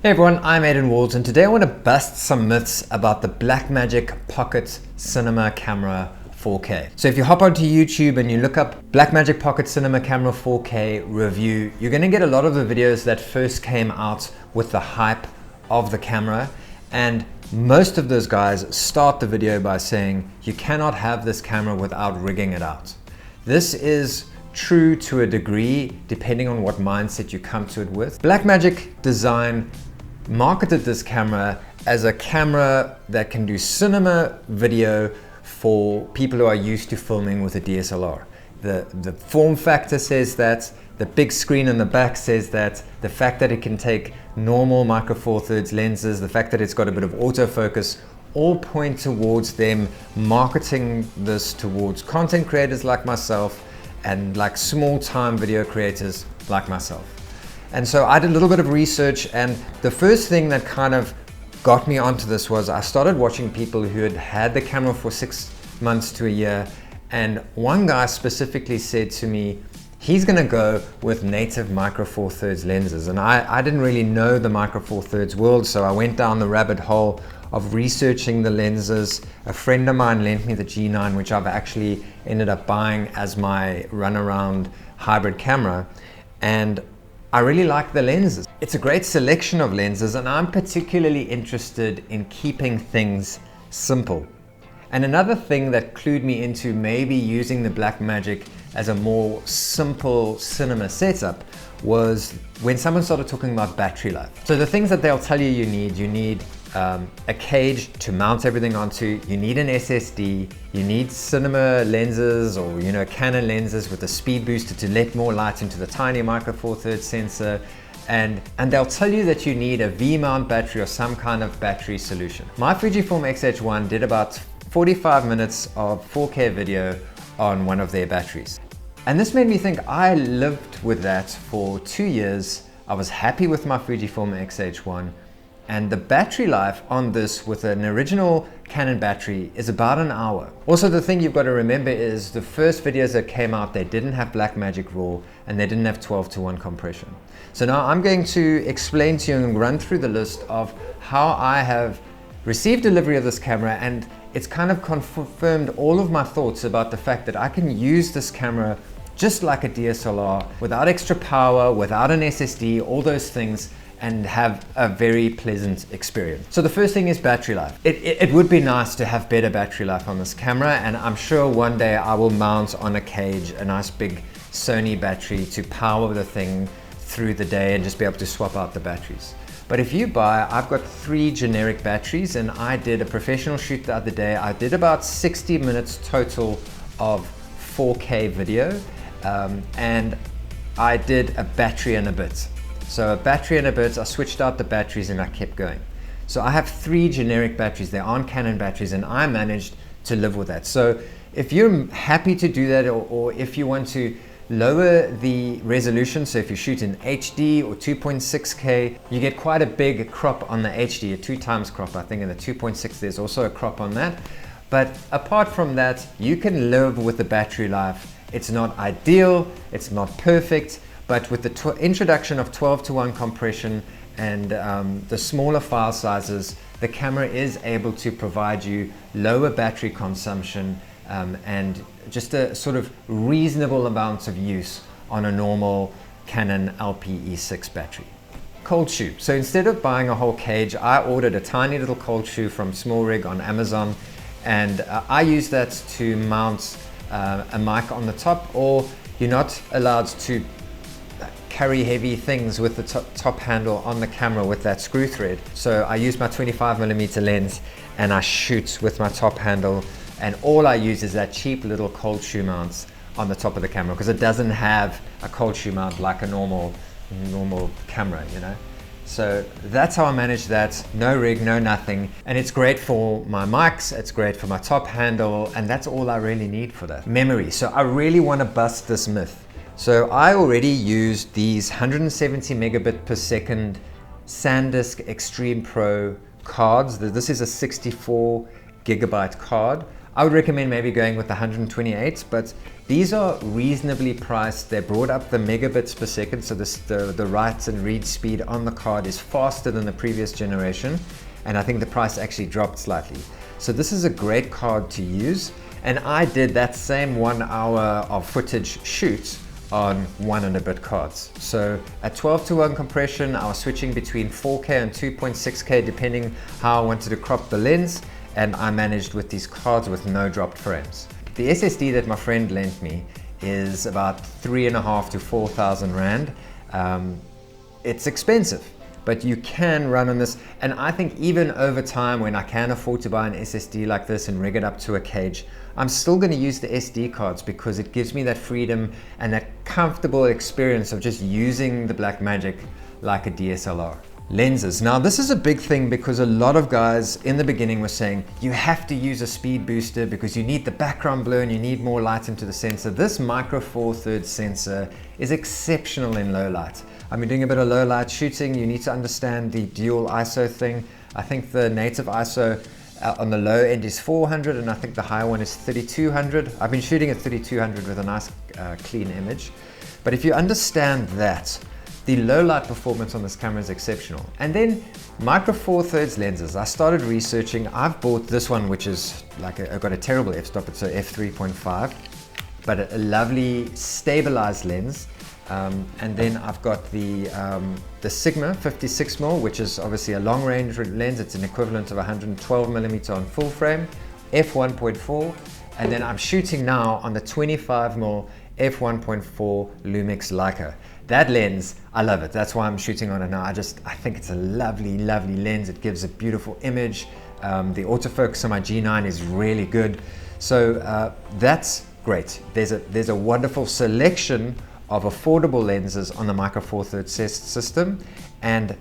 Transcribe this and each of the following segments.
Hey everyone, I'm Aidan Walls, and today I want to bust some myths about the Blackmagic Pocket Cinema Camera 4K. So if you hop onto YouTube and you look up Blackmagic Pocket Cinema Camera 4K review, you're going to get a lot of the videos that first came out with the hype of the camera, and most of those guys start the video by saying you cannot have this camera without rigging it out. This is true to a degree depending on what mindset you come to it with. Blackmagic Design marketed this camera as a camera that can do cinema video for people who are used to filming with a DSLR. The form factor says that, the big screen in the back says that, the fact that it can take normal micro four thirds lenses, the fact that it's got a bit of autofocus, all point towards them marketing this towards content creators like myself and like small time video creators like myself. And so I did a little bit of research, and the first thing that kind of got me onto this was I started watching people who had had the camera for 6 months to a year, and one guy specifically said to me he's gonna go with native micro four thirds lenses. And I didn't really know the micro four thirds world, so I went down the rabbit hole of researching the lenses. A friend of mine lent me the G9, which I've actually ended up buying as my runaround hybrid camera, and I really like the lenses. It's a great selection of lenses, and I'm particularly interested in keeping things simple. And another thing that clued me into maybe using the Blackmagic as a more simple cinema setup was when someone started talking about battery life. So the things that they'll tell you you need a cage to mount everything onto, you need an SSD, you need cinema lenses or Canon lenses with a speed booster to let more light into the tiny micro four thirds sensor, and they'll tell you that you need a V-mount battery or some kind of battery solution. My Fujifilm X-H1 did about 45 minutes of 4K video on one of their batteries. And this made me think I lived with that for 2 years. I was happy with my Fujifilm X-H1. And the battery life on this with an original Canon battery is about an hour. Also, the thing you've got to remember is the first videos that came out, they didn't have Blackmagic RAW and they didn't have 12:1 compression. So now I'm going to explain to you and run through the list of how I have received delivery of this camera, and it's kind of confirmed all of my thoughts about the fact that I can use this camera just like a DSLR without extra power, without an SSD, all those things, and have a very pleasant experience. So the first thing is battery life. It would be nice to have better battery life on this camera, and I'm sure one day I will mount on a cage a nice big Sony battery to power the thing through the day and just be able to swap out the batteries. But if you buy, I've got 3 generic batteries, and I did a professional shoot the other day. I did about 60 minutes total of 4K video, and I did a battery and a bit. So a battery and a bit, I switched out the batteries and I kept going. So I have 3 generic batteries. They aren't Canon batteries, and I managed to live with that. So if you're happy to do that, or if you want to lower the resolution, so if you shoot in HD or 2.6K, you get quite a big crop on the HD, a 2 times crop, I think. In the 2.6 there's also a crop on that. But apart from that, you can live with the battery life. It's not ideal, it's not perfect, but with the introduction of 12:1 compression and the smaller file sizes, the camera is able to provide you lower battery consumption and just a sort of reasonable amount of use on a normal Canon LPE6 battery. Cold shoe. So instead of buying a whole cage, I ordered a tiny little cold shoe from Small Rig on Amazon, and I use that to mount a mic on the top, or you're not allowed to carry heavy things with the top handle on the camera with that screw thread. So I use my 25mm lens and I shoot with my top handle, and all I use is that cheap little cold shoe mounts on the top of the camera, because it doesn't have a cold shoe mount like a normal camera, So that's how I manage that. No rig, no nothing. And it's great for my mics, it's great for my top handle, and that's all I really need for that. Memory. So I really want to bust this myth. So I already used these 170 megabit per second SanDisk Extreme Pro cards. This is a 64 gigabyte card. I would recommend maybe going with 128, but These are reasonably priced. They brought up the megabits per second, so the write and read speed on the card is faster than the previous generation, and I think the price actually dropped slightly. So this is a great card to use, and I did that same 1 hour of footage shoot on 1 and a bit cards. So at 12:1 compression, I was switching between 4K and 2.6K depending how I wanted to crop the lens, and I managed with these cards with no dropped frames. The SSD that my friend lent me is about 3,500 to 4,000 Rand. It's expensive, but you can run on this. And I think even over time, when I can afford to buy an SSD like this and rig it up to a cage, I'm still going to use the SD cards because it gives me that freedom and that comfortable experience of just using the Blackmagic like a DSLR. Lenses. Now this is a big thing because a lot of guys in the beginning were saying you have to use a speed booster because you need the background blur and you need more light into the sensor. This micro four thirds sensor is exceptional in low light. I've been doing a bit of low light shooting. You need to understand the dual ISO thing. I think the native ISO on the low end is 400 and I think the high one is 3200. I've been shooting at 3200 with a nice clean image. But if you understand that, the low light performance on this camera is exceptional. And then micro four thirds lenses. I started researching. I've bought this one, which is like I've got a terrible f-stop. It's a f3.5, but a lovely stabilized lens. And then I've got the Sigma 56mm, which is obviously a long range lens. It's an equivalent of 112mm on full frame, f1.4. And then I'm shooting now on the 25mm f1.4 Lumix Leica. That lens, I love it. That's why I'm shooting on it now. I think it's a lovely, lovely lens. It gives a beautiful image. The autofocus on my G9 is really good. So that's great. There's a wonderful selection of affordable lenses on the micro four thirds system. And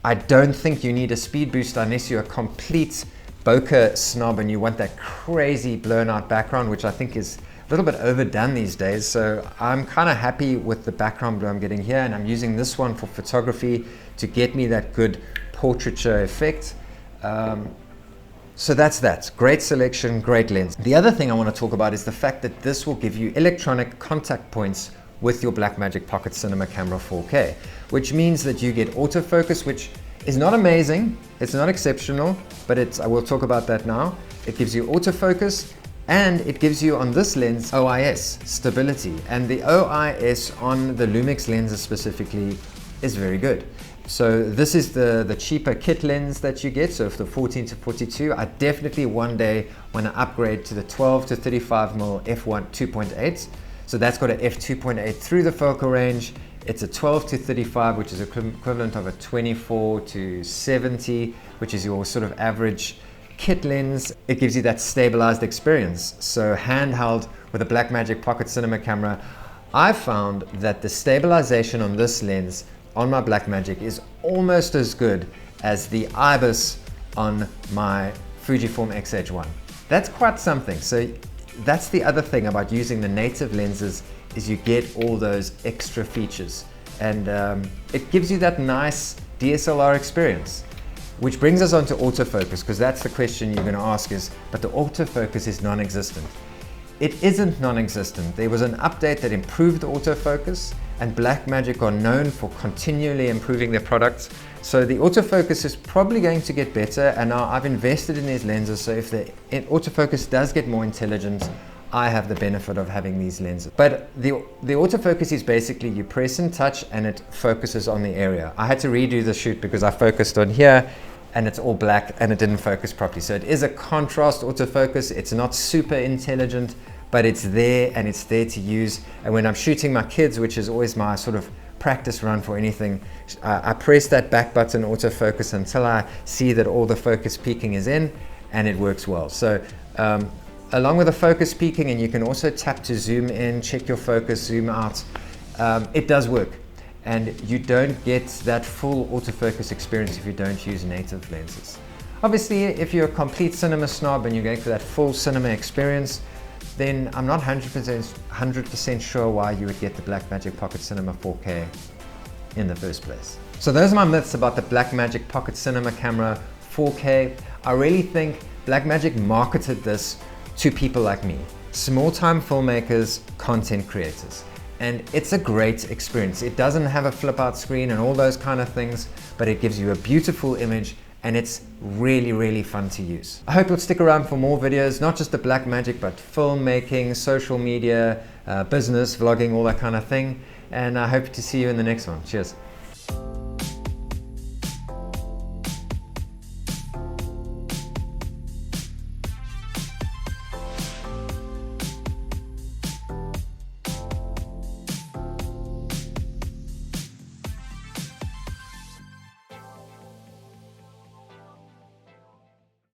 I don't think you need a speed booster unless you're a complete bokeh snob and you want that crazy blown out background, which I think is a little bit overdone these days. So I'm kind of happy with the background blur I'm getting here, and I'm using this one for photography to get me that good portraiture effect. So that's that. Great selection, great lens. The other thing I want to talk about is the fact that this will give you electronic contact points with your Blackmagic Pocket Cinema Camera 4K, which means that you get autofocus, which is not amazing, it's not exceptional, but I will talk about that now. It gives you autofocus, and it gives you on this lens OIS stability, and the OIS on the Lumix lenses specifically is very good. So this is the cheaper kit lens that you get. So for the 14 to 42, I definitely one day want to upgrade to the 12 to 35mm f1 2.8. So that's got an f2.8 through the focal range. It's a 12 to 35, which is equivalent of a 24 to 70, which is your sort of average kit lens. It gives you that stabilized experience. So handheld with a Blackmagic Pocket Cinema camera, I found that the stabilization on this lens on my Blackmagic is almost as good as the IBIS on my Fujifilm X-H1. That's quite something. So that's the other thing about using the native lenses, is you get all those extra features, and it gives you that nice DSLR experience. Which brings us on to autofocus, because that's the question you're going to ask is, but the autofocus is non-existent. It isn't non-existent. There was an update that improved autofocus, and Blackmagic are known for continually improving their products. So the autofocus is probably going to get better, and now I've invested in these lenses, so if the autofocus does get more intelligent, I have the benefit of having these lenses. But the autofocus is basically you press and touch and it focuses on the area. I had to redo the shoot because I focused on here and it's all black and it didn't focus properly. So it is a contrast autofocus. It's not super intelligent, but it's there and it's there to use. And when I'm shooting my kids, which is always my sort of practice run for anything, I press that back button autofocus until I see that all the focus peaking is in, and it works well. So along with the focus peaking, and you can also tap to zoom in, check your focus, zoom out, it does work. And you don't get that full autofocus experience if you don't use native lenses. Obviously, if you're a complete cinema snob and you're going for that full cinema experience, then I'm not 100% sure why you would get the Blackmagic Pocket Cinema 4K in the first place. So those are my myths about the Blackmagic Pocket Cinema Camera 4K. I really think Blackmagic marketed this to people like me. small-time filmmakers, content creators. And it's a great experience. It doesn't have a flip-out screen and all those kind of things, but it gives you a beautiful image and it's really, really fun to use. I hope you'll stick around for more videos, not just the Blackmagic, but filmmaking, social media, business, vlogging, all that kind of thing. And I hope to see you in the next one. Cheers.